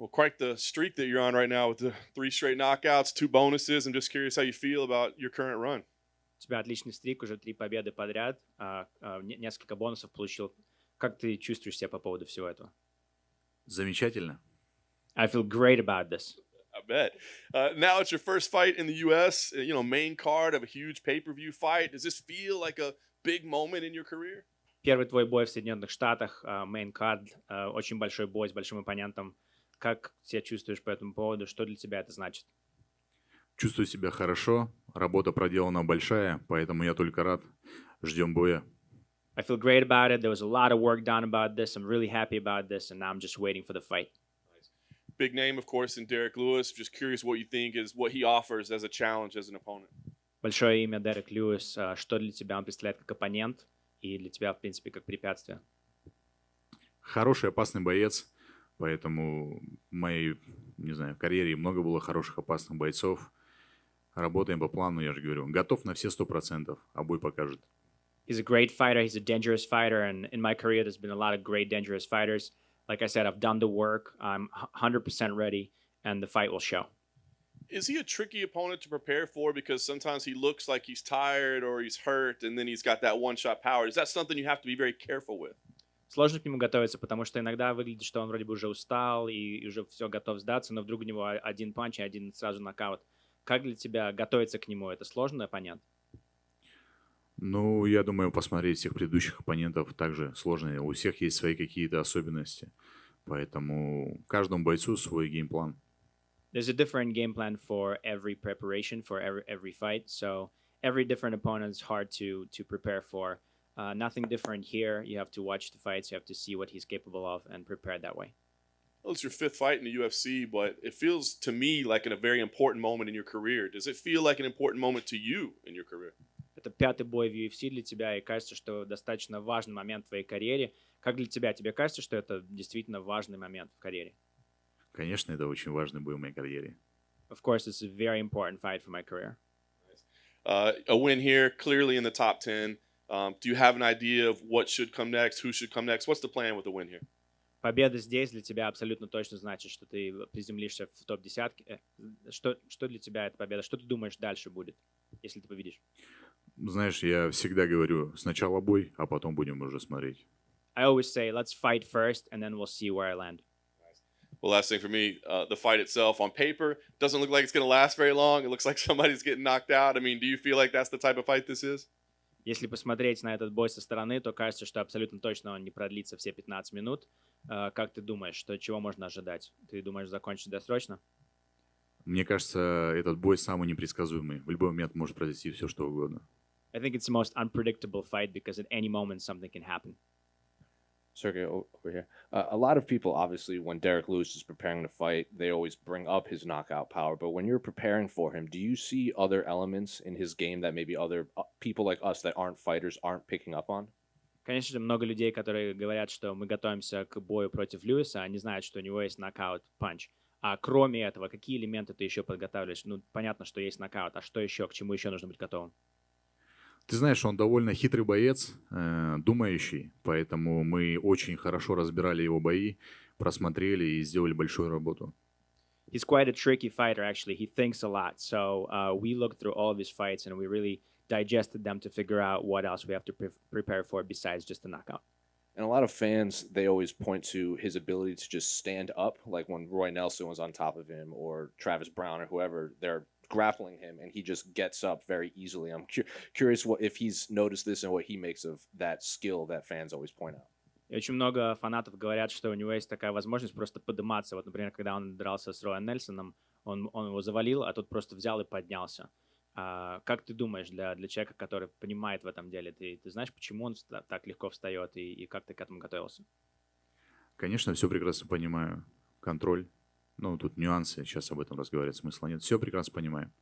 Well, quite the streak that you're on right now with the three straight knockouts, two bonuses. I'm just curious how you feel about your current run. У тебя отличный стрик, уже 3 победы подряд, несколько бонусов получил. Как ты чувствуешь себя по поводу всего этого? Замечательно. I feel great about this. I bet. Now it's your first fight in the U.S., main card of a huge pay-per-view fight. Does this feel like a big moment in your career? Первый твой бой в Соединенных Штатах, main card, очень большой бой с большим оппонентом. Как себя чувствуешь по этому поводу? Что для тебя это значит? Чувствую себя хорошо. Работа проделана большая, поэтому я только рад. Ждем боя. I feel great about it. There was a lot of work done about this. I'm really happy about this, and now I'm just waiting for the fight. Big name, of course, in Derrick Lewis. Just curious what you think is what he offers as a challenge as an opponent. Большое имя Derrick Lewis. Что для тебя он представляет как оппонент и для тебя, в принципе, как препятствие? Хороший, опасный боец, поэтому в моей, карьере много было хороших, опасных бойцов. Работаем по плану, я же говорю. Готов на все 100%, а бой покажет. He's a great fighter. He's a dangerous fighter. And in my career, there's been a lot of great, dangerous fighters. Like I said, I've done the work. I'm 100% ready, and the fight will show. Is he a tricky opponent to prepare for? Because sometimes he looks like he's tired or he's hurt, and then he's got that one-shot power. Is that something you have to be very careful with? Сложно к нему готовиться, потому что иногда выглядит, что он вроде бы уже устал и уже все готов сдаться, но вдруг у него один панч и один сразу нокаут. Как для тебя готовиться к нему? Это сложный оппонент? Ну, я думаю, посмотреть всех предыдущих оппонентов также сложно. У всех есть свои какие-то особенности. Поэтому каждому бойцу свой геймплан. There's a different game plan for every preparation, for every fight. So every different opponent is hard to prepare for. Nothing different here. You have to watch the fights. You have to see what he's capable of and prepare that way. Well, it's your fifth fight in the UFC, but it feels to me like a very important moment in your career. Does it feel like an important moment to you in your career? Это пятый бой в UFC для тебя, и кажется, что достаточно важный момент в твоей карьере. Как для тебя? Тебе кажется, что это действительно важный момент в карьере? Конечно, это очень важный бой в моей карьере. Of course, it's a very important fight for my career. A win here, clearly in the top 10. Do you have an idea of what should come next, who should come next? What's the plan with the win here? Победа здесь для тебя абсолютно точно значит, что ты приземлишься в топ-10. Что для тебя эта победа? Что ты думаешь дальше будет, если ты победишь? Знаешь, я всегда говорю, сначала бой, а потом будем уже смотреть. I always say, let's fight first, and then we'll see where I land. Well, last thing for me, the fight itself on paper doesn't look like it's going to last very long. It looks like somebody's getting knocked out. I mean, do you feel like that's the type of fight this is? Если посмотреть на этот бой со стороны, то кажется, что абсолютно точно он не продлится все 15 минут. Как ты думаешь, чего можно ожидать? Ты думаешь закончить досрочно? Мне кажется, этот бой самый непредсказуемый. В любой момент может произойти все, что угодно. I think it's the most unpredictable fight because at any moment something can happen. Sergey, over here. A lot of people, obviously, when Derrick Lewis is preparing to fight, they always bring up his knockout power. But when you're preparing for him, do you see other elements in his game that maybe other people like us that aren't fighters aren't picking up on? Конечно же, много людей, которые говорят, что мы готовимся к бою против Льюиса, они знают, что у него есть нокаут-панч. А кроме этого, какие элементы ты еще подготавливаешь? Ну, понятно, что есть нокаут, а что еще, к чему еще нужно быть готовым? Ты знаешь, он довольно хитрый боец, думающий, поэтому мы очень хорошо разбирали его бои, просмотрели и сделали большую работу. He's quite a tricky fighter, actually. He thinks a lot. So we looked through all of his fights and we really digested them to figure out what else we have to prepare for besides just the knockout. And a lot of fans, they always point to his ability to just stand up, like when Roy Nelson was on top of him or Travis Brown or whoever, they're grappling him and he just gets up very easily. I'm curious if he's noticed this and what he makes of that skill that fans always point out. И очень много фанатов говорят, что у него есть такая возможность просто подниматься. Вот, например, когда он дрался с Роем Нельсоном, он его завалил, а тот просто взял и поднялся. Как ты думаешь, для человека, который понимает в этом деле, ты знаешь, почему он так легко встает и как ты к этому готовился? Конечно, все прекрасно понимаю. Контроль. Ну, тут нюансы, сейчас об этом разговаривать смысла нет. Все прекрасно понимаю.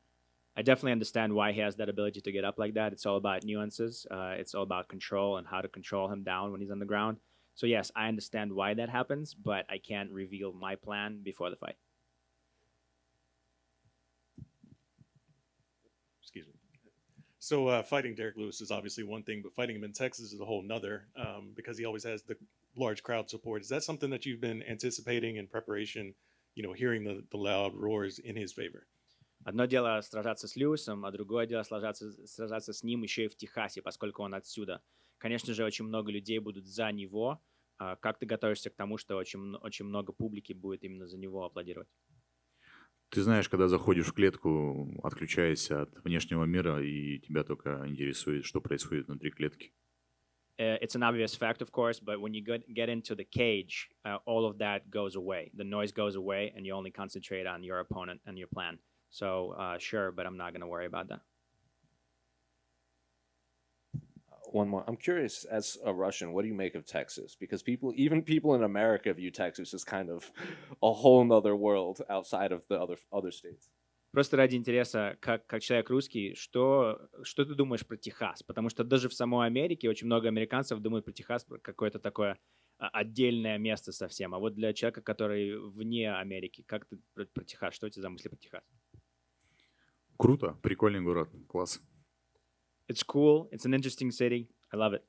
I definitely understand why he has that ability to get up like that. It's all about nuances. It's all about control and how to control him down when he's on the ground. So yes, I understand why that happens, but I can't reveal my plan before the fight. Excuse me. So fighting Derrick Lewis is obviously one thing, but fighting him in Texas is a whole nother because he always has the large crowd support. Is that something that you've been anticipating in preparation, hearing the loud roars in his favor. Одно дело сражаться с Льюисом, а другое дело сражаться с ним еще и в Техасе, поскольку он отсюда. Конечно же, очень много людей будут за него. Как ты готовишься к тому, что очень много публики будет именно за него аплодировать? Ты знаешь, когда заходишь в клетку, отключаешься от внешнего мира, и тебя только интересует, что происходит внутри клетки. It's an obvious fact, of course, but when you get into the cage, all of that goes away. The noise goes away, and you only concentrate on your opponent and your plan. So, sure, but I'm not going to worry about that. One more. I'm curious, as a Russian, what do you make of Texas? Because even people in America view Texas as kind of a whole nother world outside of the other states. Просто ради интереса, как человек русский, что ты думаешь про Техас? Потому что даже в самой Америке очень много американцев думают про Техас как какое-то такое отдельное место совсем. А вот для человека, который вне Америки, как ты про Техас? Что у тебя за мысли про Техас? Круто, прикольный город, класс. It's cool. It's an interesting city. I love it.